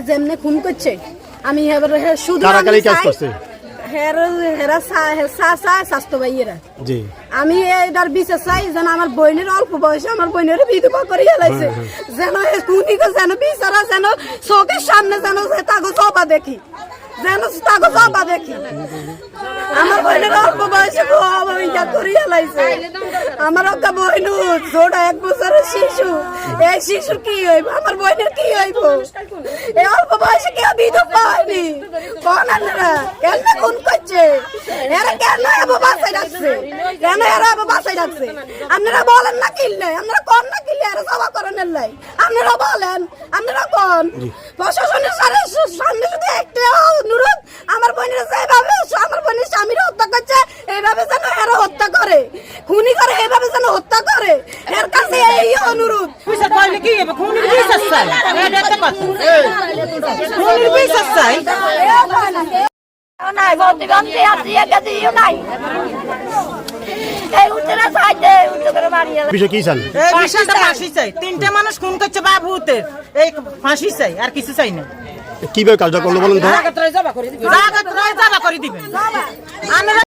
যেমনে খুন করছে আমি শুধু স্বাস্থ্য ভাইয়েরা আমি এটার বিচার চাই যেন আমার বোনের অল্প বয়সে আমার বোনের বিধবা করে হেলাইছে যেন খুনিকে যেন বিচারা যেন চোখের সামনে যেন তাকে জবা দেখি যেন তাকে জবা দেখি আমার বোনের অল্প বয়সে করে হেলাইছে আমার একটা বোন ছোট 1 বছরের শিশু এই শিশু কি হইব আমার বোনের কি হইব এই অল্প বয়সে কেউ বিধবা হয়নি কোন আনরা কেন খুন করছে এরা কেন এত বাঁচাই রাখছে কেন এরা এত বাঁচাই রাখছে আপনারা বলেন না কিনলে আপনারা কোন না কিনলে এরা জবা করেন নাই আপনারা বলেন আপনারা কোন প্রশাসনের সামনে যদি একটা অনুরোধ আমার বোনের যেভাবে আমার বোনের স্বামীরা হত্যা করছে এইভাবে যেন এরা হত্যা করে খুনি করে এইভাবে যেন হত্যা করে এর কাছে এই অনুরোধ নাই বন্দি আছে একাদিও নাই এই উত্তরা সাইডে উত্তরা মারিয়া বিষয় কি চান ফাঁসি চাই 3টে মানুষ খুন করছে বাবুতে এই ফাঁসি চাই আর কিছু চাই না কিভাবে কাজটা করলো বলুন তো জায়গা করে দিবেন